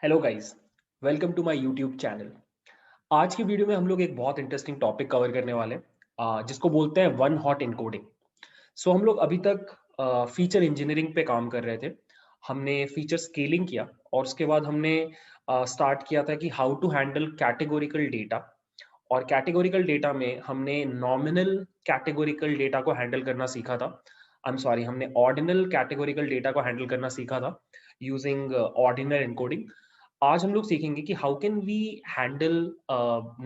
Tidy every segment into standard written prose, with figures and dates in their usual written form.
Hello guys, welcome to my YouTube channel. आज की video में हम लोग एक बहुत इंटरेस्टिंग टॉपिक कवर करने वाले हैं, जिसको बोलते हैं वन हॉट इनकोडिंग। सो हम लोग अभी तक फीचर इंजीनियरिंग पे काम कर रहे थे। हमने फीचर स्केलिंग किया और उसके बाद हमने स्टार्ट किया था कि how to handle categorical data. और कैटेगोरिकल डेटा में हमने नॉमिनल कैटेगोरिकल डेटा को हैंडल करना सीखा था। आई एम सॉरी, हमने ऑर्डिनल कैटेगोरिकल डेटा को हैंडल करना सीखा था यूजिंग ऑर्डिनल इनकोडिंग। आज हम लोग सीखेंगे कि how can we handle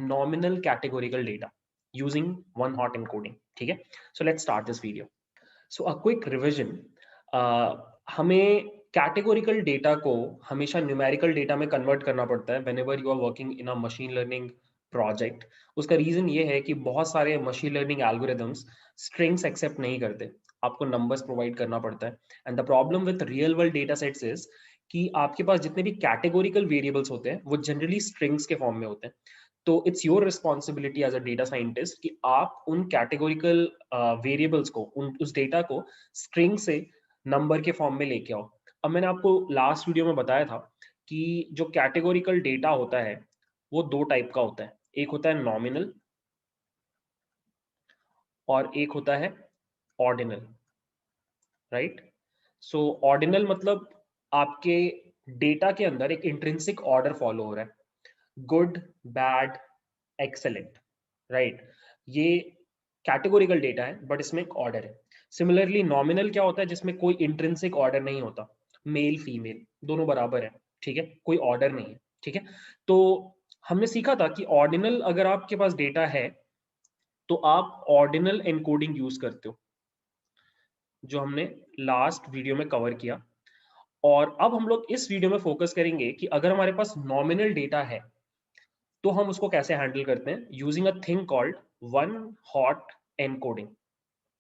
nominal categorical data using one hot encoding. ठीक है, so let's start this video. So a quick revision. हमें कैटेगोरिकल डेटा को हमेशा न्यूमेरिकल डेटा में कन्वर्ट करना पड़ता है whenever you are working in a machine learning project. उसका रीजन ये है कि बहुत सारे machine learning algorithms strings accept नहीं करते, आपको नंबर्स प्रोवाइड करना पड़ता है। And the problem with real world data sets is कि आपके पास जितने भी कैटेगोरिकल वेरिएबल्स होते हैं वो जनरली स्ट्रिंग्स के फॉर्म में होते हैं। तो it's your responsibility as a data scientist कि आप उन कैटेगोरिकल वेरिएबल्स को उस डेटा को स्ट्रिंग से नंबर के फॉर्म में लेके आओ। अब मैंने आपको लास्ट वीडियो में बताया था कि जो कैटेगोरिकल डेटा होता है वो दो टाइप का होता है। एक होता है नॉमिनल और एक होता है ऑर्डिनल। राइट। सो ऑर्डिनल मतलब आपके डेटा के अंदर एक इंट्रिंसिक ऑर्डर फॉलो हो रहा है, गुड, बैड, एक्सेलेंट। राइट। ये कैटेगोरिकल डेटा है बट इसमें एक ऑर्डर है। सिमिलरली नॉमिनल क्या होता है, जिसमें कोई इंट्रिंसिक ऑर्डर नहीं होता, मेल फीमेल दोनों बराबर है। ठीक है, कोई ऑर्डर नहीं है। ठीक है, तो हमने सीखा था कि ऑर्डिनल अगर आपके पास डेटा है तो आप ऑर्डिनल एनकोडिंग यूज करते हो, जो हमने लास्ट वीडियो में कवर किया। और अब हम लोग इस वीडियो में फोकस करेंगे कि अगर हमारे पास नॉमिनल डेटा है तो हम उसको कैसे हैंडल करते हैं using a thing called one hot encoding,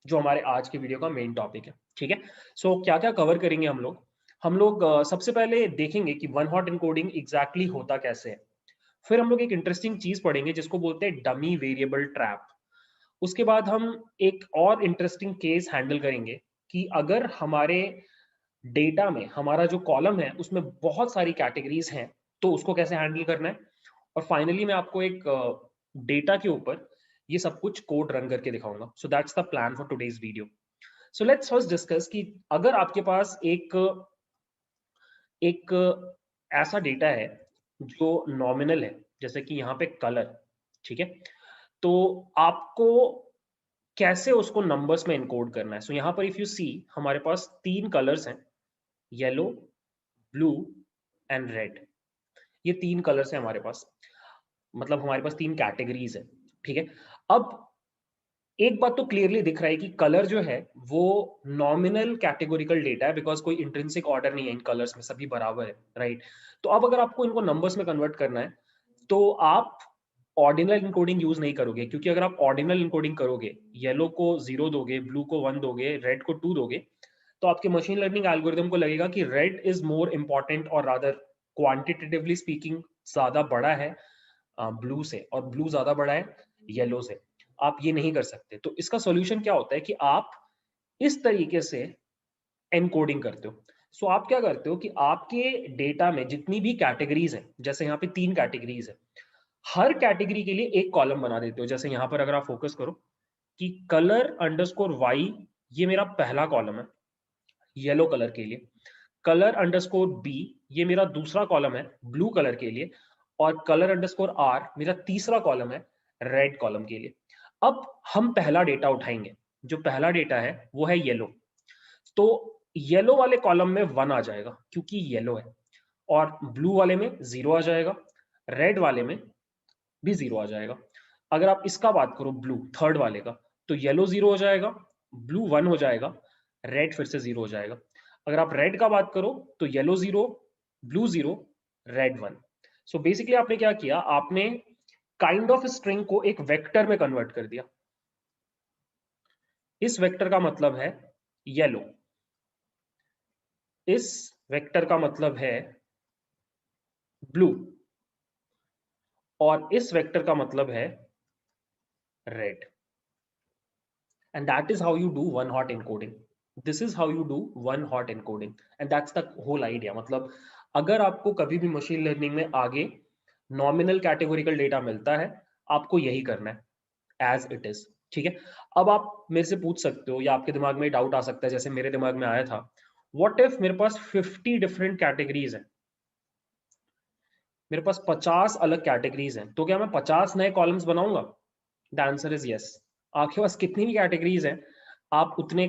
जो हमारे आज के वीडियो का मेन टॉपिक है। ठीक है, सो क्या क्या कवर करेंगे हम लोग सबसे पहले देखेंगे कि वन हॉट एनकोडिंग एग्जैक्टली होता कैसे है। फिर हम लोग एक इंटरेस्टिंग चीज पढ़ेंगे जिसको बोलते हैं डमी वेरिएबल ट्रैप। उसके बाद हम एक और इंटरेस्टिंग केस हैंडल करेंगे कि अगर हमारे डेटा में हमारा जो कॉलम है उसमें बहुत सारी कैटेगरीज हैं तो उसको कैसे हैंडल करना है। और फाइनली मैं आपको एक डेटा के ऊपर ये सब कुछ कोड रन करके दिखाऊंगा। So that's the plan for today's video. So let's first discuss कि अगर आपके पास एक एक ऐसा डेटा है जो नॉमिनल है, जैसे कि यहाँ पे कलर। ठीक है, तो आपको कैसे उसको नंबर्स में इनकोड करना है। सो यहाँ पर इफ यू सी हमारे पास तीन कलर्स हैं, येलो, ब्लू एंड रेड। ये तीन कलर्स हैं हमारे पास, मतलब हमारे पास तीन कैटेगरीज है। ठीक है, अब एक बात तो क्लियरली दिख रहा है कि कलर जो है वो नॉमिनल कैटेगोरिकल डेटा है, बिकॉज कोई इंट्रिंसिक ऑर्डर नहीं है इन कलर्स में, सभी बराबर है। राइट। तो अब अगर आपको इनको नंबर्स में कन्वर्ट करना है तो आप ऑर्डिनल इनकोडिंग यूज नहीं करोगे, क्योंकि अगर आप ऑर्डिनल इनकोडिंग करोगे, येलो को 0 दोगे, ब्लू को 1 दोगे, रेड को 2 दोगे, तो आपके मशीन लर्निंग एल्गोरिदम को लगेगा कि रेड इज मोर इंपॉर्टेंट और रादर क्वांटिटेटिवली स्पीकिंग ज्यादा बड़ा है ब्लू से, और ब्लू ज्यादा बड़ा है येलो से। आप ये नहीं कर सकते। तो इसका सॉल्यूशन क्या होता है कि आप इस तरीके से एनकोडिंग करते हो। सो आप क्या करते हो कि आपके डेटा में जितनी भी कैटेगरीज है, जैसे यहाँ पे तीन कैटेगरीज है, हर कैटेगरी के लिए एक कॉलम बना देते हो। जैसे यहाँ पर अगर आप फोकस करो कि कलर अंडरस्कोर वाई, ये मेरा पहला कॉलम है येलो कलर के लिए। कलर अंडरस्कोर बी, ये मेरा दूसरा कॉलम है ब्लू कलर के लिए। और कलर अंडरस्कोर आर मेरा तीसरा कॉलम है रेड कॉलम के लिए। अब हम पहला डेटा उठाएंगे। जो पहला डेटा है वो है येलो। तो येलो वाले कॉलम में 1 आ जाएगा क्योंकि येलो है, और ब्लू वाले में 0 आ जाएगा, रेड वाले में भी 0 आ जाएगा। अगर आप इसका बात करो ब्लू थर्ड वाले का, तो येलो 0 हो जाएगा, ब्लू 1 हो जाएगा, रेड फिर से 0 हो जाएगा। अगर आप रेड का बात करो तो yellow 0, blue 0, red 1। So basically आपने क्या किया, आपने काइंड ऑफ स्ट्रिंग को एक वेक्टर में कन्वर्ट कर दिया। इस वेक्टर का मतलब है येलो, इस वेक्टर का मतलब है ब्लू, और इस वेक्टर का मतलब है red. and that is how you do one hot encoding. This is how you do one hot encoding and that's the whole idea। मतलब अगर आपको कभी भी मशीन लर्निंग में आगे नॉमिनल कैटेगोरिकल डेटा मिलता है, आपको यही करना है एज इट इज, ठीक है। अब आप मेरे से पूछ सकते हो या आपके दिमाग में डाउट आ सकता है, जैसे मेरे दिमाग में आया था, व्हाट इफ मेरे पास 50 डिफरेंट कैटेगरीज हैं, मेरे पास 50 अलग कैटेगरीज हैं, तो क्या मैं 50 नए कॉलम्स बनाऊंगा? The answer is yes. आपके पास कितनी भी कैटेगरीज हैं, आप उतने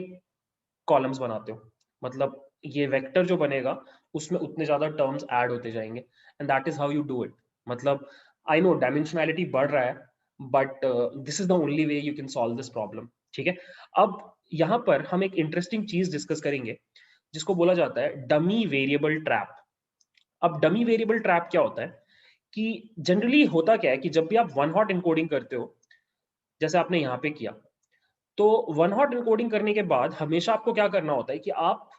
कॉलम्स बनाते हो, मतलब ये वेक्टर जो बनेगा उसमें उतने ज्यादा टर्म्स ऐड होते जाएंगे, and that is how you do it. मतलब आई नो डायमेंशनैलिटी बढ़ रहा है, but this is the only way you can solve this problem, ठीक है। अब यहाँ पर हम एक इंटरेस्टिंग चीज डिस्कस करेंगे जिसको बोला जाता है डमी वेरिएबल ट्रैप। अब डमी वेरिएबल ट्रैप क्या होता है कि जनरली होता क्या है कि जब भी आप वन हॉट एनकोडिंग करते हो, जैसे आपने यहाँ पे किया, तो वन हॉट एनकोडिंग करने के बाद हमेशा आपको क्या करना होता है कि आप,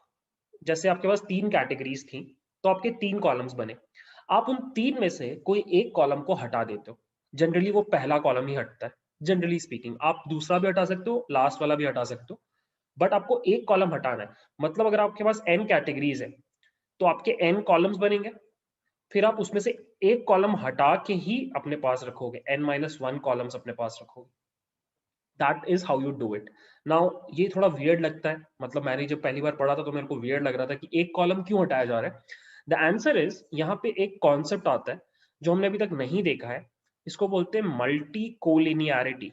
जैसे आपके पास 3 कैटेगरीज थी, तो आपके 3 कॉलम्स बने, आप उन 3 में से कोई एक कॉलम को हटा देते हो। जनरली वो पहला कॉलम ही हटता है, जनरली स्पीकिंग। आप दूसरा भी हटा सकते हो, लास्ट वाला भी हटा सकते हो, बट आपको एक कॉलम हटाना है। मतलब अगर आपके पास n कैटेगरीज है, तो आपके n कॉलम्स बनेंगे, फिर आप उसमें से एक कॉलम हटा के ही अपने पास रखोगे, n-1 कॉलम्स अपने पास रखोगे। That is how you do it. Now ये थोड़ा वियर्ड लगता है, मतलब मैंने जब पहली बार पढ़ा था तो मेरे को वियर्ड लग रहा था कि एक कॉलम क्यों हटाया जा रहा है। द आंसर इज, यहाँ पे एक कॉन्सेप्ट आता है जो हमने अभी तक नहीं देखा है, इसको बोलते हैं मल्टी कोलिनियरिटी।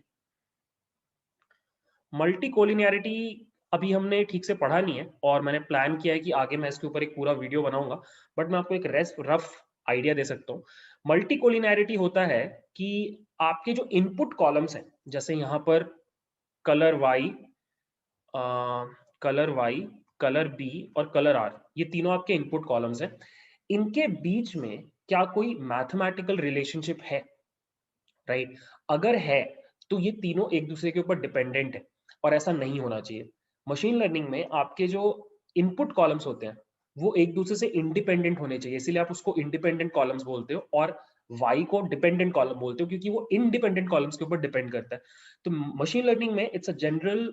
मल्टी कोलिनियरिटी अभी हमने ठीक से पढ़ा नहीं है, और मैंने प्लान किया है कि आगे मैं इसके ऊपर एक पूरा वीडियो बनाऊंगा, बट मैं आपको एक रफ आइडिया दे सकता हूँ। मल्टी कोलिनियरिटी होता है कि आपके जो इनपुट कॉलम्स हैं, जैसे यहाँ पर colour Y, colour Y, colour B और कलर आर, ये तीनों आपके इनपुट कॉलम्स हैं। इनके बीच में क्या कोई मैथमेटिकल रिलेशनशिप है? राइट, अगर है तो ये तीनों एक दूसरे के ऊपर डिपेंडेंट है, और ऐसा नहीं होना चाहिए। मशीन लर्निंग में आपके जो इनपुट कॉलम्स होते हैं वो एक दूसरे से इंडिपेंडेंट होने चाहिए, इसीलिए आप उसको इंडिपेंडेंट कॉलम्स बोलते हो, और वाई को डिपेंडेंट कॉलम बोलते हो, क्योंकि वो इंडिपेंडेंट कॉलम्स के ऊपर डिपेंड करता है। तो मशीन लर्निंग में इट्स अ जनरल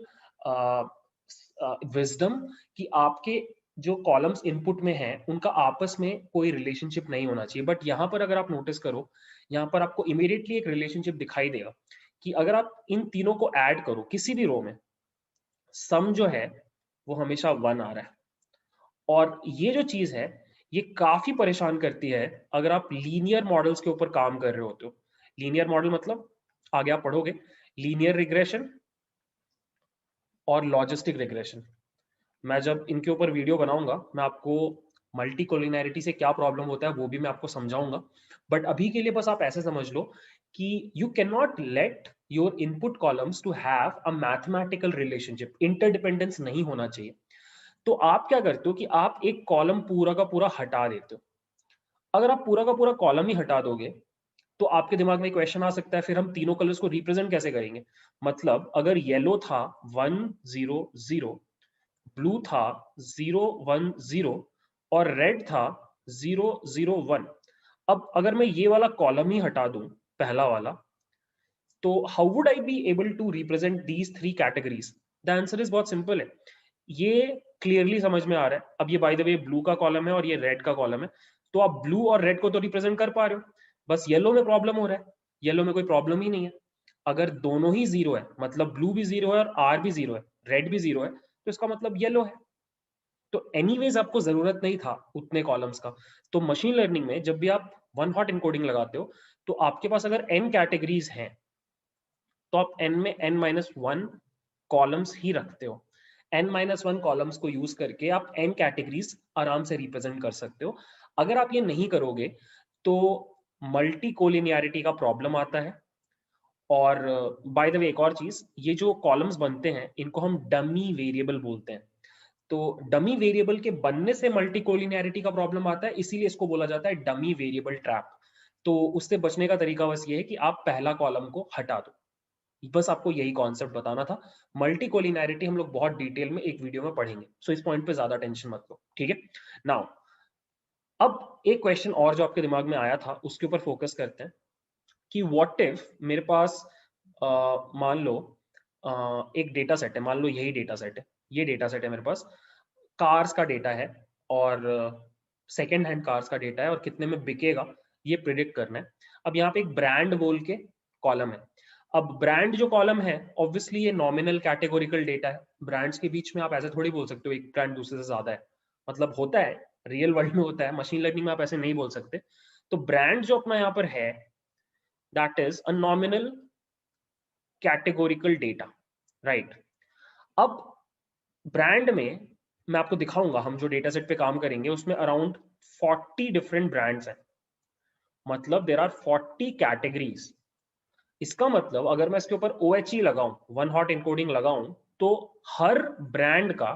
विजडम कि आपके जो कॉलम्स इनपुट में हैं उनका आपस में कोई रिलेशनशिप नहीं होना चाहिए। बट यहाँ पर अगर आप नोटिस करो, यहाँ पर आपको इमीडिएटली एक रिलेशनशिप दिखाई देगा कि अगर आप इन तीनों को ऐड करो किसी भी रो में, सम जो है वो हमेशा 1 आ रहा है। और ये जो चीज है ये काफी परेशान करती है अगर आप लीनियर मॉडल्स के ऊपर काम कर रहे होते हो। लीनियर मॉडल मतलब, आगे आप पढ़ोगे, लीनियर रिग्रेशन और लॉजिस्टिक रिग्रेशन। मैं जब इनके ऊपर वीडियो बनाऊंगा मैं आपको मल्टी कोलिनैरिटी से क्या प्रॉब्लम होता है वो भी मैं आपको समझाऊंगा। बट अभी के लिए बस आप ऐसे समझ लो कि you can not let your input columns to have a mathematical relationship, interdependence नहीं होना चाहिए। तो आप क्या करते हो कि आप एक कॉलम पूरा का पूरा हटा देते हो। अगर आप पूरा का पूरा कॉलम ही हटा दोगे तो आपके दिमाग में क्वेश्चन आ सकता है, फिर हम तीनों कलर्स को रिप्रेजेंट कैसे करेंगे? मतलब अगर येलो था 1 0 0, ब्लू था 0 1 0, और रेड था 0 0 1, अब अगर मैं ये वाला कॉलम ही हटा दूं, पहला वाला, तो how would I be able to represent these 3 categories? The answer is बहुत सिंपल है, ये क्लियरली समझ में आ रहा है। अब ये बाय द वे ब्लू का कॉलम है और ये रेड का कॉलम है, तो आप ब्लू और रेड को तो रिप्रेजेंट कर पा रहे हो, बस येलो में प्रॉब्लम हो रहा है। येलो में कोई प्रॉब्लम ही नहीं है। अगर दोनों ही जीरो है, मतलब ब्लू भी जीरो है और आर भी जीरो है, रेड भी जीरो है, तो इसका मतलब येलो है। तो एनीवेज आपको जरूरत नहीं था उतने कॉलम्स का। तो मशीन लर्निंग में जब भी आप वन हॉट इनकोडिंग लगाते हो, तो आपके पास अगर n कैटेगरीज हैं, तो आप n में n-1 कॉलम्स ही रखते हो। n-1 कॉलम्स को यूज करके आप n कैटेगरीज आराम से रिप्रेजेंट कर सकते हो। अगर आप ये नहीं करोगे तो मल्टी कोलिनियरिटी का प्रॉब्लम आता है। और बाय द वे एक और चीज, ये जो कॉलम्स बनते हैं इनको हम डमी वेरिएबल बोलते हैं। तो डमी वेरिएबल के बनने से मल्टी कोलिनियरिटी का प्रॉब्लम आता है, इसीलिए इसको बोला जाता है डमी वेरिएबल ट्रैप। तो उससे बचने का तरीका बस ये है कि आप पहला कॉलम को हटा दो। बस आपको यही कॉन्सेप्ट बताना था। मल्टी कोलिनैरिटी हम लोग बहुत डिटेल में एक वीडियो में पढ़ेंगे, सो इस पॉइंट पे ज्यादा टेंशन मत लो, ठीक है। नाउ अब एक क्वेश्चन और जो आपके दिमाग में आया था उसके ऊपर फोकस करते हैं कि व्हाट इफ मेरे पास मान लो एक डेटा सेट है, मान लो यही डेटा सेट है, ये डेटा सेट है मेरे पास, कार्स का डेटा है, और सेकेंड हैंड कार्स का डेटा है और कितने में बिकेगा ये प्रिडिक्ट करना है। अब यहाँ पे एक ब्रांड बोल के कॉलम है। अब ब्रांड जो कॉलम है ऑब्वियसली ये नॉमिनल कैटेगोरिकल डेटा है। ब्रांड्स के बीच में आप ऐसे थोड़ी बोल सकते हो एक ब्रांड दूसरे से ज्यादा है, मतलब होता है रियल वर्ल्ड में होता है, मशीन लर्निंग में आप ऐसे नहीं बोल सकते। तो ब्रांड जो अपना यहाँ पर है that is a nominal categorical data, right. अब ब्रांड में मैं आपको दिखाऊंगा, हम जो डेटा सेट पे काम करेंगे उसमें अराउंड 40 डिफरेंट ब्रांड्स हैं, मतलब देर आर 40 कैटेगरीज। इसका मतलब अगर मैं इसके ऊपर OHE लगाऊं, वन हॉट इनकोडिंग लगाऊं, तो हर ब्रांड का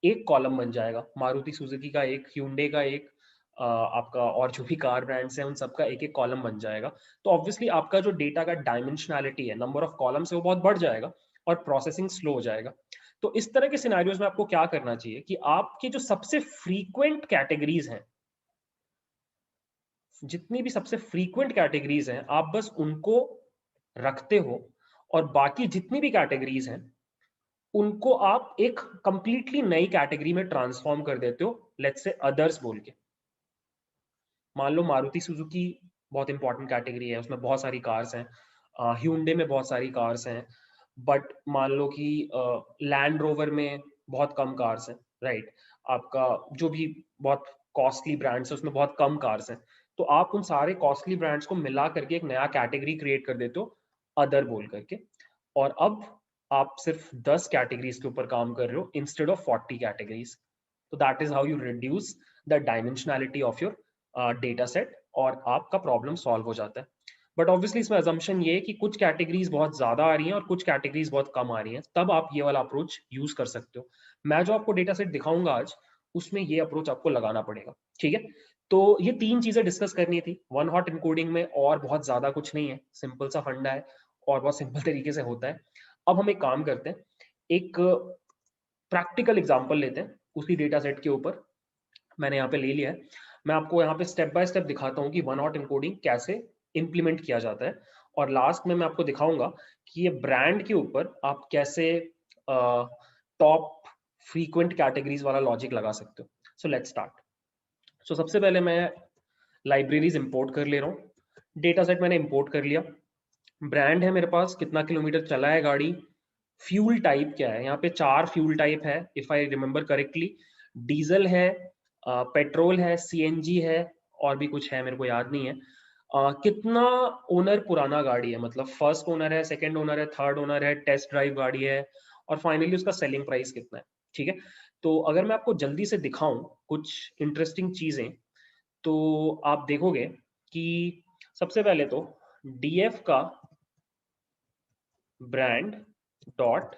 एक कॉलम बन जाएगा। मारुति सुजुकी का एक, Hyundai का एक, आपका और जो भी कार ब्रांड्स हैं उन सबका एक एक कॉलम बन जाएगा। तो ऑब्वियसली आपका जो डेटा का डायमेंशनैलिटी है, नंबर ऑफ कॉलम्स है, वो बहुत बढ़ जाएगा और प्रोसेसिंग स्लो हो जाएगा। तो इस तरह के सिनेरियोज में आपको क्या करना चाहिए कि आपकी जो सबसे फ्रीक्वेंट कैटेगरीज हैं, जितनी भी सबसे फ्रीक्वेंट कैटेगरीज हैं, आप बस उनको रखते हो और बाकी जितनी भी कैटेगरीज हैं उनको आप एक कंप्लीटली नई कैटेगरी में ट्रांसफॉर्म कर देते हो, लेट्स से अदर्स बोल के। मान लो मारुति सुजुकी बहुत इंपॉर्टेंट कैटेगरी है, उसमें बहुत सारी कार्स हैं, Hyundai में बहुत सारी कार्स हैं, बट मान लो कि लैंड रोवर में बहुत कम कार्स हैं, राइट। आपका जो भी बहुत कॉस्टली ब्रांड्स है उसमें बहुत कम कार्स हैं। तो आप उन सारे कॉस्टली ब्रांड्स को मिला करके एक नया कैटेगरी क्रिएट कर देते हो अदर बोल करके, और अब आप सिर्फ 10 कैटेगरीज के ऊपर काम कर रहे हो इंस्टेड ऑफ 40 कैटेगरीज। तो that is how you reduce the dimensionality of your data set और आपका प्रॉब्लम सॉल्व हो जाता है। बट ऑब्वियसली इसमें अजम्पशन ये है कि कुछ कैटेगरीज बहुत ज्यादा आ रही हैं और कुछ कैटेगरीज बहुत कम आ रही हैं, तब आप ये वाला अप्रोच यूज कर सकते हो। मैं जो आपको डेटा सेट दिखाऊंगा आज उसमें ये अप्रोच आपको लगाना पड़ेगा, ठीक है। तो ये तीन चीजें डिस्कस करनी थी वन हॉट इनकोडिंग में, और बहुत ज्यादा कुछ नहीं है, सिंपल सा फंडा है और बहुत सिंपल तरीके से होता है। अब हम एक काम करते हैं, एक प्रैक्टिकल एग्जांपल लेते हैं उसी डेटा सेट के ऊपर। मैंने यहाँ पे ले लिया है, मैं आपको यहाँ पे स्टेप बाय स्टेप दिखाता हूँ कि वन हॉट इनकोडिंग कैसे इंप्लीमेंट किया जाता है, और लास्ट में मैं आपको दिखाऊंगा कि ये ब्रांड के ऊपर आप कैसे टॉप फ्रीक्वेंट कैटेगरीज वाला लॉजिक लगा सकते हो। सो लेट्स स्टार्ट। सो सबसे पहले मैं लाइब्रेरीज इंपोर्ट कर ले रहा हूँ, डेटा सेट मैंने इंपोर्ट कर लिया, ब्रांड है मेरे पास, कितना किलोमीटर चला है गाड़ी, फ्यूल टाइप क्या है, यहाँ पे 4 फ्यूल टाइप है if I remember correctly, diesel है, पेट्रोल है, CNG है, और भी कुछ है मेरे को याद नहीं है। कितना ओनर पुराना गाड़ी है, मतलब फर्स्ट ओनर है, सेकंड ओनर है, थर्ड ओनर है, टेस्ट ड्राइव गाड़ी है, और फाइनली उसका सेलिंग प्राइस कितना है, ठीक है। तो अगर मैं आपको जल्दी से दिखाऊं कुछ इंटरेस्टिंग चीजें, तो आप देखोगे कि सबसे पहले तो DF का brand dot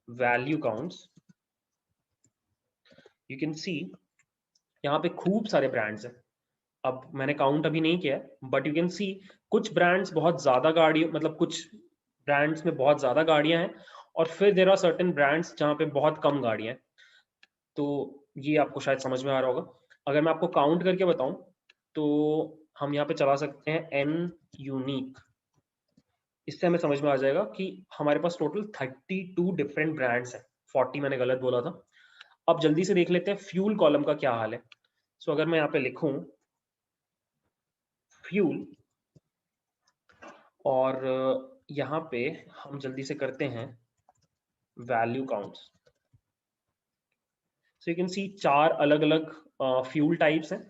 value counts, you can सी यहाँ पे खूब सारे ब्रांड्स हैं। अब मैंने काउंट अभी नहीं किया है बट यू कैन सी कुछ ब्रांड्स बहुत ज्यादा गाड़ी, मतलब कुछ ब्रांड्स में बहुत ज्यादा गाड़ियां हैं, और फिर देर आर सर्टेन ब्रांड्स जहाँ पे बहुत कम गाड़ियां हैं। तो ये आपको शायद समझ में आ रहा होगा। अगर मैं आपको काउंट करके बताऊं तो हम यहाँ पे चला सकते हैं N यूनिक, इससे हमें समझ में आ जाएगा कि हमारे पास टोटल 32 डिफरेंट ब्रांड्स हैं। 40 मैंने गलत बोला था। अब जल्दी से देख लेते हैं फ्यूल कॉलम का क्या हाल है। सो अगर मैं यहाँ पे लिखूं फ्यूल, और यहाँ पे हम जल्दी से करते हैं value counts, so you can सी 4 अलग अलग फ्यूल टाइप्स हैं,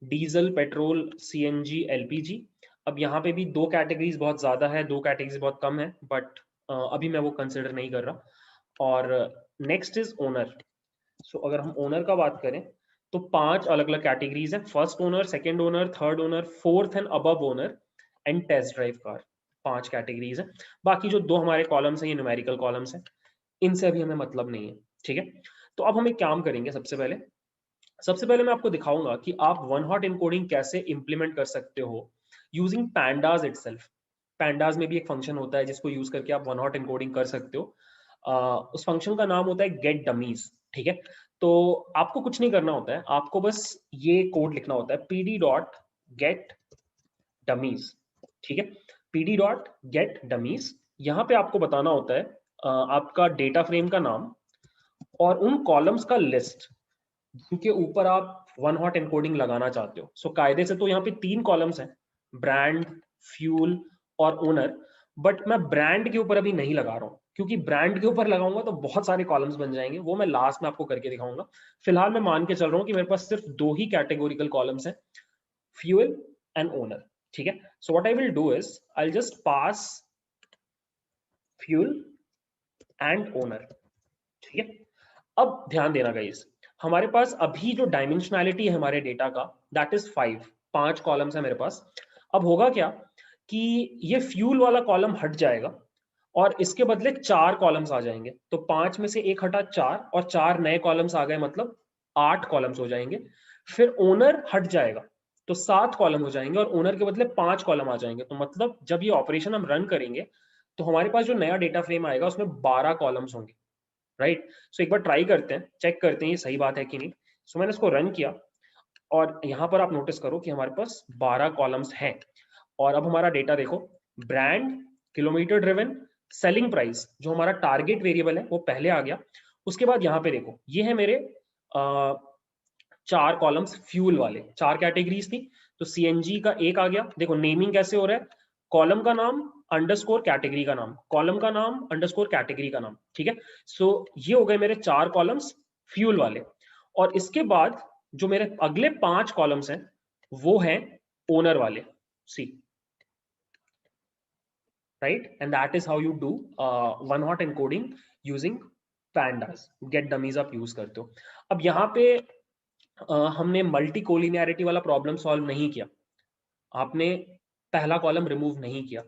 डीजल, पेट्रोल, CNG, LPG। अब यहाँ पे भी 2 कैटेगरीज बहुत ज्यादा है, 2 कैटेगरीज बहुत कम है, बट अभी मैं वो कंसिडर नहीं कर रहा। और नेक्स्ट इज ओनर। सो अगर हम ओनर का बात करें तो 5 अलग अलग कैटेगरीज हैं, first owner, second owner, third owner, fourth and above owner, and test drive car. 5 categories हैं। बाकी जो 2 हमारे कॉलम्स हैं ये न्यूमेरिकल कॉलम्स हैं, इनसे अभी हमें मतलब नहीं है, ठीक है। तो अब हम एक काम करेंगे, सबसे पहले मैं आपको दिखाऊंगा कि आप वन हॉट इनकोडिंग कैसे इंप्लीमेंट कर सकते हो यूजिंग पैंडाज इटसेल्फ। पैंडाज में भी एक फंक्शन होता है जिसको यूज करके आप वन हॉट इनकोडिंग कर सकते हो। उस फंक्शन का नाम होता है गेट डमीज, ठीक है। तो आपको कुछ नहीं करना होता है, आपको बस ये कोड लिखना होता है pd डॉट गेट डमीज, ठीक है। pd डॉट गेट डमीज, यहाँ पे आपको बताना होता है आपका डेटा फ्रेम का नाम और उन कॉलम्स का लिस्ट जिनके ऊपर आप वन हॉट एनकोडिंग लगाना चाहते हो, सो कायदे से तो यहाँ पे 3 कॉलम्स हैं, ब्रांड, फ्यूल और ओनर, बट मैं ब्रांड के ऊपर अभी नहीं लगा रहा हूँ, क्योंकि ब्रांड के ऊपर लगाऊंगा तो बहुत सारे कॉलम्स बन जाएंगे, वो मैं लास्ट में आपको करके दिखाऊंगा। फिलहाल मैं मान के चल रहा हूँ कि मेरे पास सिर्फ 2 ही कैटेगोरिकल कॉलम्स हैं, फ्यूल एंड ओनर, ठीक है। So what I will do is I will just pass fuel and owner, ठीक है। अब ध्यान देना गाइस, हमारे पास अभी जो डायमेंशनैलिटी है हमारे डेटा का, दैट इज 5 कॉलम्स है मेरे पास। अब होगा क्या कि ये फ्यूल वाला कॉलम हट जाएगा और इसके बदले 4 कॉलम्स आ जाएंगे, तो 5 में से एक हटा 4 और 4 नए कॉलम्स आ गए, मतलब 8 कॉलम्स हो जाएंगे। फिर ओनर हट जाएगा तो 7 कॉलम हो जाएंगे और ओनर के बदले 5 कॉलम आ जाएंगे, तो मतलब जब ये ऑपरेशन हम रन करेंगे तो हमारे पास जो नया डेटा फ्रेम आएगा उसमें 12 कॉलम्स होंगे, राइट। सो एक बार ट्राई करते हैं, चेक करते हैं ये सही बात है कि नहीं। सो मैंने इसको रन किया और यहां पर आप नोटिस करो कि हमारे पास 12 कॉलम्स हैं। और अब हमारा डेटा देखो, brand, kilometre driven, selling price, जो हमारा टारगेट वेरिएबल है वो पहले आ गया। उसके बाद यहाँ पे देखो, ये है मेरे 4 कॉलम्स फ्यूल वाले, 4 कैटेगरीज थी, तो सीएनजी का एक आ गया। देखो नेमिंग कैसे हो रहा है, कॉलम का नाम अंडरस्कोर कैटेगरी का नाम, कॉलम का नाम अंडरस्कोर कैटेगरी का नाम, ठीक है। सो ये हो गए मेरे 4 कॉलम्स फ्यूल वाले। और इसके बाद जो मेरे अगले 5 कॉलम्स हैं वो हैं ओनर वाले, see, right. And that is how you do one hot encoding using pandas, get dummies आप यूज करते हो। अब यहाँ पे हमने मल्टी कोलिनियरिटी वाला प्रॉब्लम सॉल्व नहीं किया, आपने पहला कॉलम रिमूव नहीं किया।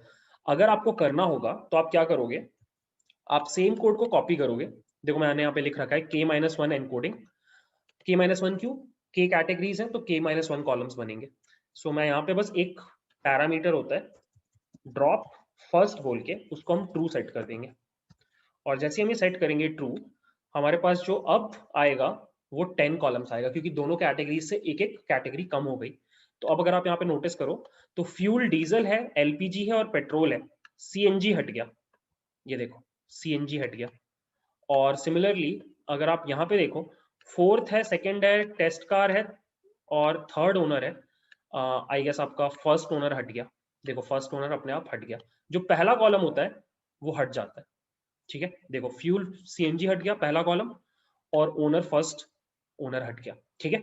अगर आपको करना होगा तो आप क्या करोगे, आप सेम कोड को कॉपी करोगे। देखो मैंने यहाँ पे लिख रखा है K-1 एनकोडिंग। K-1 क्यों, K कैटेगरीज हैं तो K-1 कॉलम्स बनेंगे। सो मैं यहाँ पे बस एक पैरामीटर होता है ड्रॉप फर्स्ट बोल के उसको हम ट्रू सेट कर देंगे, और जैसे हम ये सेट करेंगे ट्रू, हमारे पास जो अब आएगा वो 10 कॉलम्स आएगा, क्योंकि दोनों कैटेगरी से एक एक कैटेगरी कम हो गई। तो अब अगर आप यहाँ पे नोटिस करो तो फ्यूल डीजल है, एलपीजी है और पेट्रोल है, सीएनजी हट गया, ये देखो सीएनजी हट गया। और सिमिलरली अगर आप यहाँ पे देखो, फोर्थ है, सेकंड है, टेस्ट कार है और थर्ड ओनर है, आई गेस आपका फर्स्ट ओनर हट गया। देखो फर्स्ट ओनर अपने आप हट गया, जो पहला कॉलम होता है वो हट जाता है, ठीक है। देखो फ्यूल सीएनजी हट गया पहला कॉलम, और ओनर फर्स्ट ओनर हट गया, ठीक है।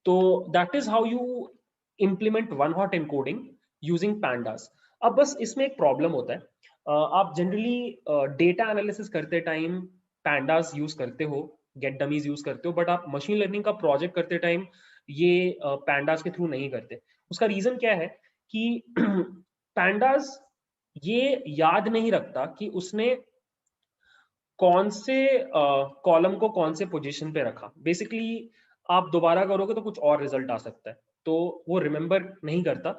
तो that is how you implement one hot encoding using pandas. अब बस इसमें एक प्रॉब्लम होता है, आप जनरली डेटा एनालिसिस करते टाइम पैंडास यूज करते हो, गेट डमीज यूज करते हो, बट आप मशीन लर्निंग का प्रोजेक्ट करते टाइम ये पैंडास के थ्रू नहीं करते। उसका रीजन क्या है कि पैंडास ये याद नहीं रखता कि उसने कौन से कॉलम को कौन से पोजीशन पे रखा। बेसिकली आप दोबारा करोगे तो कुछ और रिजल्ट आ सकता है, तो वो रिमेंबर नहीं करता।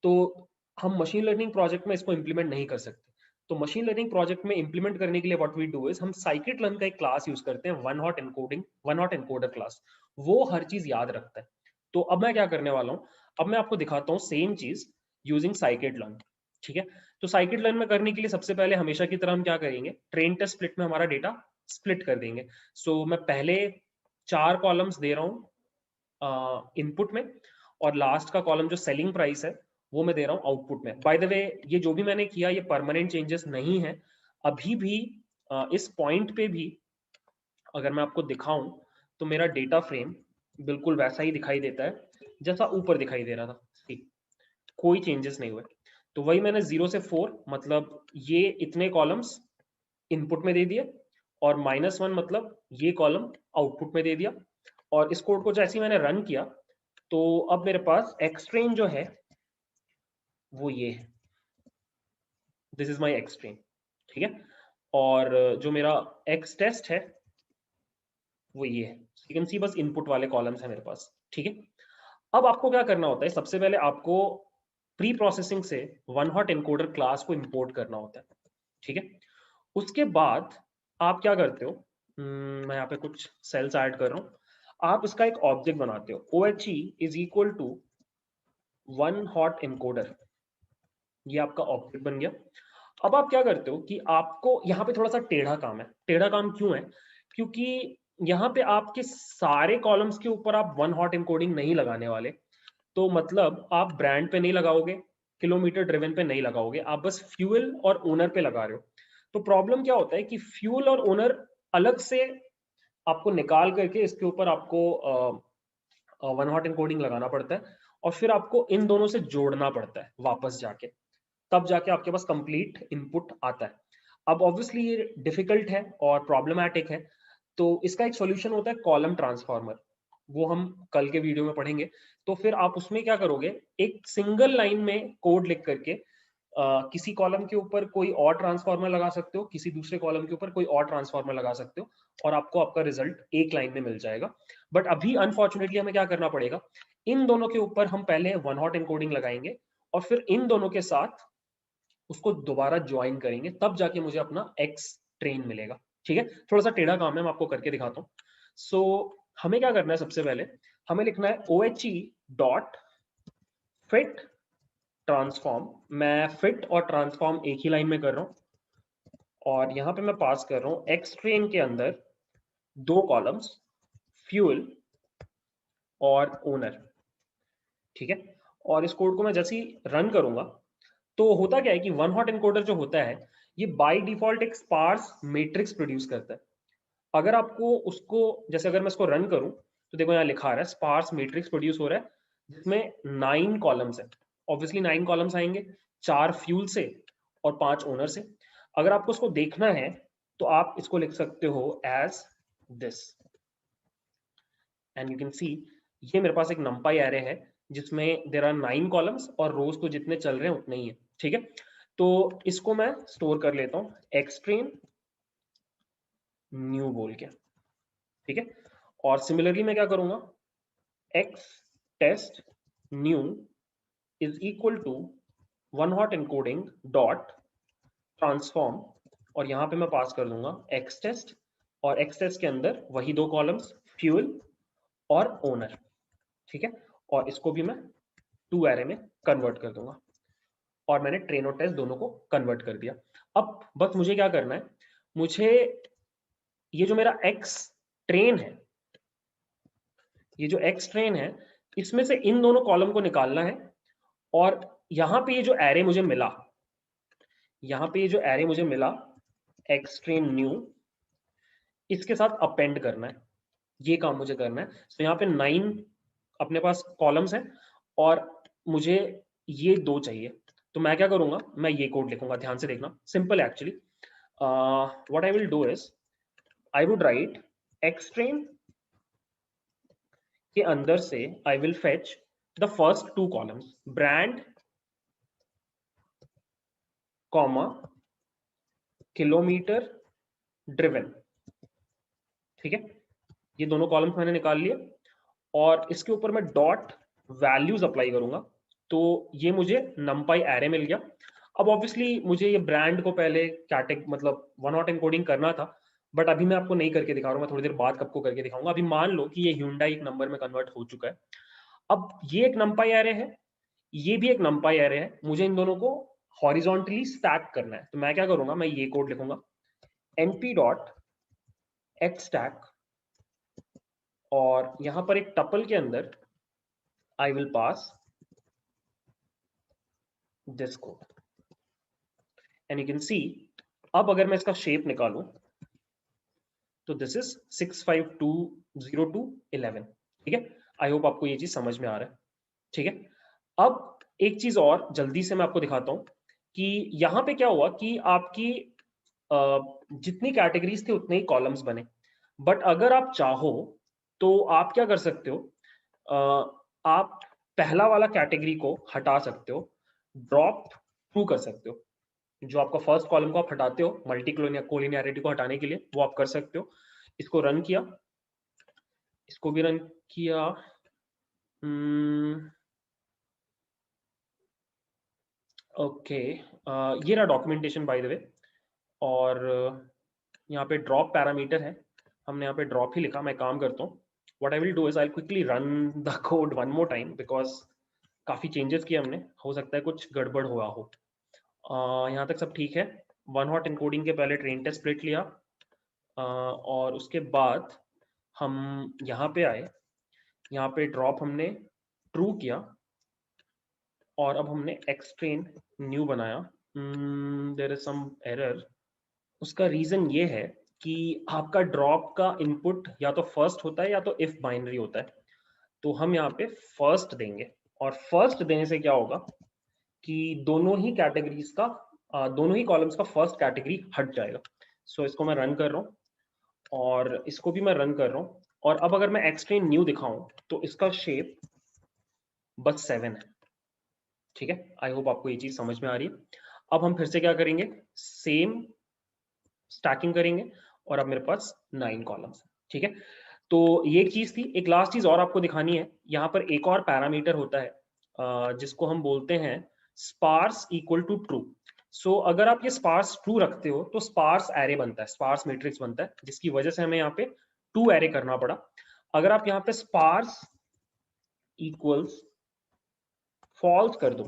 तो हम मशीन लर्निंग प्रोजेक्ट में इसको इंप्लीमेंट नहीं कर सकते। तो मशीन लर्निंग प्रोजेक्ट में इंप्लीमेंट करने के लिए व्हाट वी डू इज हम साइकिट लर्न का एक क्लास यूज करते हैं, one hot encoding, one hot encoder class, वो हर चीज याद रखता है। तो अब मैं क्या करने वाला हूँ, अब मैं आपको दिखाता हूँ सेम चीज यूजिंग साइकिट लर्न, ठीक है। तो साइकिट लर्न में करने के लिए सबसे पहले हमेशा की तरह हम क्या करेंगे, ट्रेन टेस्ट स्प्लिट में हमारा डेटा स्प्लिट कर देंगे। सो मैं पहले 4 कॉलम्स दे रहा हूँ इनपुट में, और लास्ट का कॉलम जो सेलिंग प्राइस है वो मैं दे रहा हूँ आउटपुट में। बाय द वे ये जो भी मैंने किया ये परमानेंट चेंजेस नहीं है, अभी भी इस पॉइंट पे भी अगर मैं आपको दिखाऊं तो मेरा डेटा फ्रेम बिल्कुल वैसा ही दिखाई देता है जैसा ऊपर दिखाई दे रहा था, ठीक, कोई चेंजेस नहीं हुए। तो वही मैंने 0 से 4 मतलब ये इतने कॉलम्स इनपुट में दे दिए, और -1 मतलब ये कॉलम आउटपुट में दे दिया। और इस कोड को जैसे ही मैंने रन किया तो अब मेरे पास एक्सट्रेन जो है वो ये है, दिस इज माय एक्सट्रेन, ठीक है। और जो मेरा एक्स टेस्ट है वो ये है, यू कैन सी बस इनपुट वाले कॉलम्स है मेरे पास, ठीक है। अब आपको क्या करना होता है, सबसे पहले आपको प्री प्रोसेसिंग से वन हॉट एनकोडर क्लास को इंपोर्ट करना होता है, ठीक है। उसके बाद आप क्या करते हो, मैं यहाँ पे कुछ सेल्स ऐड कर रहा हूँ, आप इसका एक ऑब्जेक्ट बनाते हो, OHE is equal to one hot encoder, ये आपका ऑब्जेक्ट बन गया। अब आप क्या करते हो कि आपको यहाँ पे थोड़ा सा टेढ़ा काम है। टेढ़ा काम क्यों है, क्योंकि यहाँ पे आपके सारे कॉलम्स के ऊपर आप वन हॉट एनकोडिंग नहीं लगाने वाले, तो मतलब आप ब्रांड पे नहीं लगाओगे, किलोमीटर ड्रिवन पे नहीं लगाओगे, आप बस फ्यूल और ओनर पे लगा रहे हो। तो प्रॉब्लम क्या होता है कि फ्यूल और ओनर अलग से आपको निकाल करके इसके ऊपर आपको वन हॉट एनकोडिंग लगाना पड़ता है, और फिर आपको इन दोनों से जोड़ना पड़ता है वापस जाके, तब जाके आपके पास कंप्लीट इनपुट आता है। अब ऑब्वियसली ये डिफिकल्ट है और प्रॉब्लमैटिक है, तो इसका एक सॉल्यूशन होता है कॉलम ट्रांसफार्मर, वो हम कल के वीडियो में पढ़ेंगे। तो फिर आप उसमें क्या करोगे, एक सिंगल लाइन में कोड लिख करके किसी कॉलम के ऊपर कोई और ट्रांसफार्मर लगा सकते हो, किसी दूसरे कॉलम के ऊपर कोई और ट्रांसफार्मर लगा सकते हो, और आपको आपका रिजल्ट एक लाइन में मिल जाएगा। बट अभी अनफॉर्चुनेटली हमें क्या करना पड़ेगा, इन दोनों के ऊपर हम पहले वन हॉट एनकोडिंग लगाएंगे, और फिर इन दोनों के साथ उसको दोबारा ज्वाइन करेंगे, तब जाके मुझे अपना एक्स ट्रेन मिलेगा। ठीक है, थोड़ा सा टेढ़ा काम है, मैं आपको करके दिखाता हूँ। सो हमें क्या करना है, सबसे पहले हमें लिखना है OHE डॉट फिट ट्रांसफॉर्म। मैं फिट और ट्रांसफॉर्म एक ही लाइन में कर रहा हूँ, और यहां पे मैं पास कर रहा हूँ एक्स ट्रेन के अंदर दो कॉलम्स, फ्यूल और ओनर। ठीक है, और इस कोड को मैं जैसे ही रन करूंगा, तो होता क्या है कि वन हॉट एनकोडर जो होता है, ये बाय डिफॉल्ट एक स्पार्स मैट्रिक्स प्रोड्यूस करता है। अगर आपको उसको, जैसे अगर मैं इसको रन करूं, तो देखो यहाँ लिखा आ रहा है स्पार्स मैट्रिक्स प्रोड्यूस हो रहा है, जिसमें 9 कॉलम्स है। ऑब्वियसली 9 कॉलम्स आएंगे, 4 फ्यूल से और 5 ओनर से। अगर आपको उसको देखना है, तो आप इसको लिख सकते हो as this, and you can see ये मेरे पास एक numpy एरे है, जिसमें देर आर 9 कॉलम्स, और रोज तो जितने चल रहे हैं उतने ही है। ठीक है, तो इसको मैं स्टोर कर लेता हूँ एक्सट्रेन न्यू बोल के। ठीक है, और सिमिलरली मैं क्या करूंगा, X test new is equal to one hot encoding dot transform, और यहां पे मैं पास कर दूंगा एक्स टेस्ट, और एक्स टेस्ट के अंदर वही दो कॉलम्स, फ्यूल और ओनर। ठीक है, और इसको भी मैं टू एरे में कन्वर्ट कर दूंगा, और मैंने ट्रेन और टेस्ट दोनों को कन्वर्ट कर दिया। अब बस मुझे क्या करना है, मुझे ये जो मेरा एक्स ट्रेन है, ये जो एक्स ट्रेन है, इसमें से इन दोनों कॉलम को निकालना है, और यहां पे ये जो एरे मुझे मिला, यहां पे ये जो एरे मुझे मिला एक्स ट्रेन न्यू, इसके साथ अपेंड करना है, ये काम मुझे करना है। तो यहाँ पे 9 अपने पास कॉलम्स हैं, और मुझे ये दो चाहिए। तो मैं क्या करूंगा, मैं ये कोड लिखूंगा, ध्यान से देखना, simple actually. What I will do is I would write x train के अंदर से I will fetch the first 2 columns, brand comma kilometre driven. ठीक है, ये दोनों कॉलम्स मैंने निकाल लिए, और इसके ऊपर मैं डॉट वैल्यूज अप्लाई करूंगा, तो ये मुझे numpy एरे मिल गया। अब ऑब्वियसली मुझे ये ब्रांड को पहले कैटेग मतलब वन हॉट एनकोडिंग करना था, बट अभी मैं आपको नहीं करके दिखा रहा हूँ, मैं थोड़ी देर बाद आपको करके दिखाऊंगा। अभी मान लो कि ये Hyundai एक नंबर में कन्वर्ट हो चुका है। अब ये एक numpy एरे है, ये भी एक numpy एरे है, मुझे इन दोनों को हॉरिजॉन्टली स्टैक करना है। तो मैं क्या करूंगा, मैं ये कोड लिखूंगा np डॉट एक्स स्टैक, और यहां पर एक टपल के अंदर I will pass this code, and you can सी अब अगर मैं इसका शेप निकालूं, तो दिस इज 6520211। ठीक है, आई होप आपको ये चीज समझ में आ रहा है। ठीक है, अब एक चीज और जल्दी से मैं आपको दिखाता हूं कि यहां पे क्या हुआ कि आपकी जितनी कैटेगरीज थे उतने ही कॉलम्स बने, बट अगर आप चाहो तो आप क्या कर सकते हो, आप पहला वाला कैटेगरी को हटा सकते हो, ड्रॉप थ्रू कर सकते हो। जो आपका फर्स्ट कॉलम को आप हटाते हो मल्टी कोलिनियरिटी को हटाने के लिए, वो आप कर सकते हो। इसको रन किया, इसको भी रन किया, ओके, ये रहा डॉक्यूमेंटेशन बाय द वे, और यहाँ पे ड्रॉप पैरामीटर है, हमने यहाँ पे ड्रॉप ही लिखा। मैं काम करता हूँ, what I will do is I quickly run the code one more time, because काफी चेंजेस किए हमने, हो सकता है कुछ गड़बड़ हुआ हो। यहाँ तक सब ठीक है। वन हॉट एनकोडिंग के पहले ट्रेन टेस्ट स्प्लिट लिया, और उसके बाद हम यहाँ पे आए, यहाँ पे ड्रॉप हमने ट्रू किया और अब हमने एक्सट्रेन न्यू बनाया। There is some error. उसका रीजन ये है कि आपका ड्रॉप का इनपुट या तो फर्स्ट होता है या तो इफ बाइनरी होता है, तो हम यहाँ पे फर्स्ट देंगे और फर्स्ट देने से क्या होगा कि दोनों ही कैटेगरीज का दोनों ही कॉलम्स का फर्स्ट कैटेगरी हट जाएगा। सो इसको मैं रन कर रहा हूँ और इसको भी मैं रन कर रहा हूँ, और अब अगर मैं एक्सट्रेन न्यू दिखाऊं तो इसका शेप बस 7 है। ठीक है, आई होप आपको ये चीज समझ में आ रही है। अब हम फिर से क्या करेंगे, सेम स्टैकिंग करेंगे और अब मेरे पास 9 कॉलम्स है। ठीक है, तो ये एक चीज थी। एक लास्ट चीज और आपको दिखानी है, यहाँ पर एक और पैरामीटर होता है जिसको हम बोलते हैं स्पार्स इक्वल टू ट्रू। सो अगर आप ये स्पार्स ट्रू रखते हो तो स्पार्स एरे बनता है, स्पार्स मैट्रिक्स बनता है, जिसकी वजह से हमें यहाँ पे 2 एरे करना पड़ा। अगर आप यहाँ पे स्पार्स इक्वल्स फॉल्स कर दो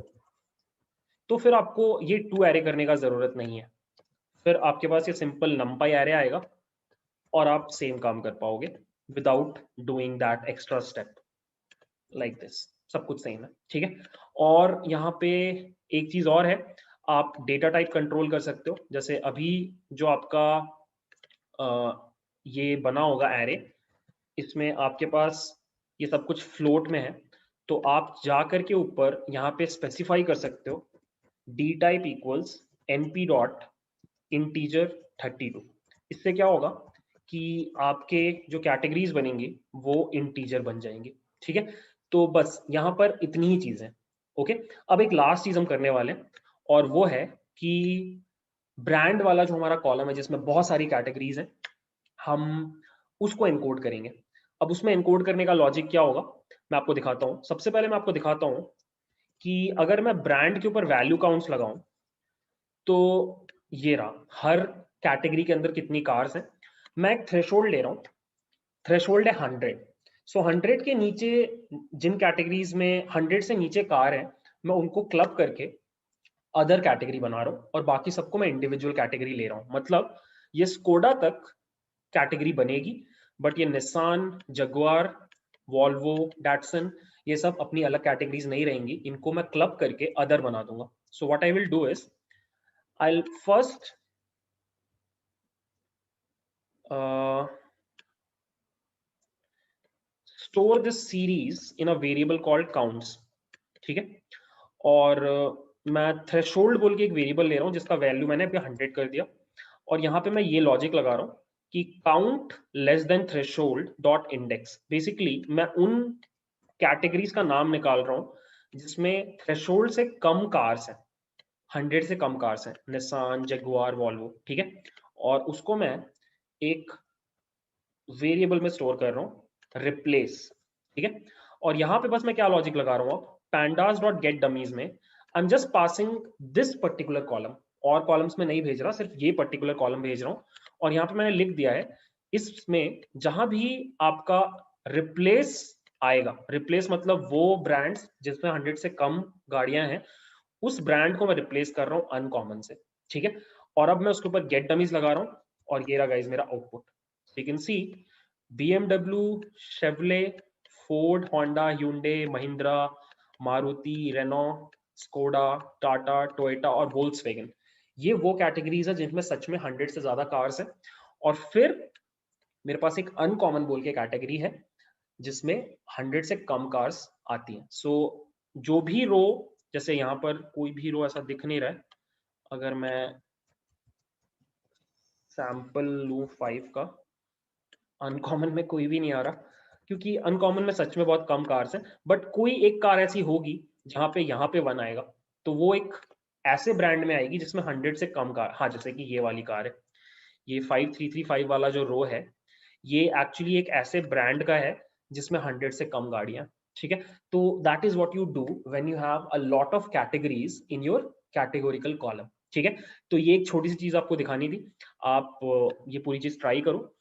तो फिर आपको ये 2 एरे करने का जरूरत नहीं है, फिर आपके पास ये सिंपल नंपाई एरे आएगा और आप सेम काम कर पाओगे without doing that extra step like this. सब कुछ सेम है। ठीक है, और यहाँ पे एक चीज और है, आप डेटा टाइप कंट्रोल कर सकते हो। जैसे अभी जो आपका ये बना होगा एरे, इसमें आपके पास ये सब कुछ फ्लोट में है, तो आप जा करके ऊपर यहाँ पे स्पेसिफाई कर सकते हो D type equals np dot integer 32। इससे क्या होगा कि आपके जो कैटेगरीज बनेंगी वो इंटीजर बन जाएंगे। ठीक है, तो बस यहाँ पर इतनी ही चीज है। ओके, अब एक लास्ट चीज हम करने वाले हैं और वो है कि ब्रांड वाला जो हमारा कॉलम है जिसमें बहुत सारी कैटेगरीज हैं, हम उसको एनकोड करेंगे। अब उसमें एनकोड करने का लॉजिक क्या होगा, मैं आपको दिखाता हूँ। सबसे पहले मैं आपको दिखाता हूँ कि अगर मैं ब्रांड के ऊपर वैल्यू काउंट्स लगाऊं तो ये रहा, हर कैटेगरी के अंदर कितनी कार्स हैं। मैं एक थ्रेशोल्ड ले रहा हूँ, थ्रेशोल्ड है 100। सो 100 के नीचे जिन कैटेगरीज में 100 से नीचे कार है, मैं उनको क्लब करके अदर कैटेगरी बना रहा हूँ और बाकी सबको मैं इंडिविजुअल कैटेगरी ले रहा हूँ। मतलब ये स्कोडा तक कैटेगरी बनेगी, बट ये निसान, जगुआर, वॉल्वो, डैटसन, ये सब अपनी अलग कैटेगरीज नहीं रहेंगी, इनको मैं क्लब करके अदर बना दूंगा। So what I will do is I'll first store this series in a variable called counts। ठीक है, और मैं थ्रेशोल्ड बोल के एक वेरिएबल ले रहा हूँ जिसका वैल्यू मैंने अभी 100 कर दिया, और यहाँ पे मैं ये लॉजिक लगा रहा हूँ कि count less than threshold dot index. Basically मैं उन कैटेगरीज का नाम निकाल रहा हूँ जिसमें थ्रेशोल्ड से कम कार्स हैं, 100 से कम कार्स हैं, निसान, जगुआर, वॉल्वो। ठीक है, और उसको मैं एक वेरिएबल में स्टोर कर रहा हूँ रिप्लेस। ठीक है, और यहाँ पे बस मैं क्या लॉजिक लगा रहा हूँ, pandas डॉट गेट डमीज में I am just passing this particular column, और कॉलम्स में नहीं भेज रहा, सिर्फ ये पर्टिकुलर कॉलम भेज रहा हूँ। और यहाँ पे मैंने लिख दिया है इसमें जहां भी आपका रिप्लेस आएगा, रिप्लेस मतलब वो ब्रांड्स जिसमें 100 से कम गाड़ियां हैं, उस ब्रांड को मैं रिप्लेस कर रहा हूँ अनकॉमन से। ठीक है, और अब मैं उसके ऊपर गेट डमीज लगा रहा हूँ और ये रहा गाइस मेरा output. You can see BMW, Chevrolet, Ford, Honda, Hyundai, Mahindra, Maruti, Renault, Skoda, Tata, Toyota और वोल्क्सवैगन, ये वो कैटेगरीज है जिनमें सच में 100 से ज्यादा कार्स हैं। और फिर मेरे पास एक अनकॉमन बोल के कैटेगरी है जिसमें 100 से कम कार्स आती हैं। सो जो भी रो, जैसे यहाँ पर कोई भी रो ऐसा दिख नहीं रहा है, अगर मैं सैंपल लूँ 5 का, अनकॉमन में कोई भी नहीं आ रहा क्योंकि अनकॉमन में सच में बहुत कम कार्स हैं, बट कोई एक कार ऐसी होगी जहाँ पे यहाँ पे 1 आएगा, तो वो एक ऐसे ब्रांड में आएगी जिसमें 100 से कम कार। हाँ, जैसे कि ये वाली कार है, ये 5335 वाला जो रो है, ये एक्चुअली एक ऐसे ब्रांड का है जिसमें 100 से कम गाड़ियां। ठीक है, तो that is what you do when you have a lot of categories in your categorical column. ठीक है, तो ये एक छोटी सी चीज आपको दिखानी थी, आप ये पूरी चीज ट्राई करो।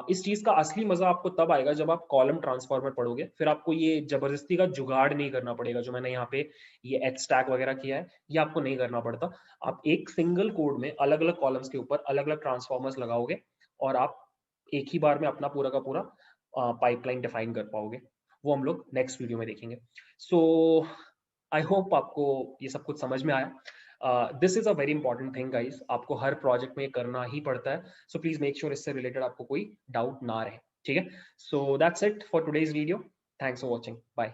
इस चीज का असली मजा आपको तब आएगा जब आप कॉलम ट्रांसफॉर्मर पढ़ोगे, फिर आपको ये जबरदस्ती का जुगाड़ नहीं करना पड़ेगा जो मैंने यहाँ पे ये एच स्टैक वगैरह किया है, ये आपको नहीं करना पड़ता। आप एक सिंगल कोड में अलग अलग कॉलम्स के ऊपर अलग अलग ट्रांसफॉर्मर्स लगाओगे और आप एक ही बार में अपना पूरा का पूरा पाइपलाइन डिफाइन कर पाओगे, वो हम लोग नेक्स्ट वीडियो में देखेंगे। सो आई होप आपको ये सब कुछ समझ में आया। This is a very important thing guys, आपको हर प्रोजेक्ट में करना ही पड़ता है। सो प्लीज मेक श्योर इससे रिलेटेड आपको कोई डाउट ना रहे, ठीक है। So that's it for today's video, thanks for watching, bye.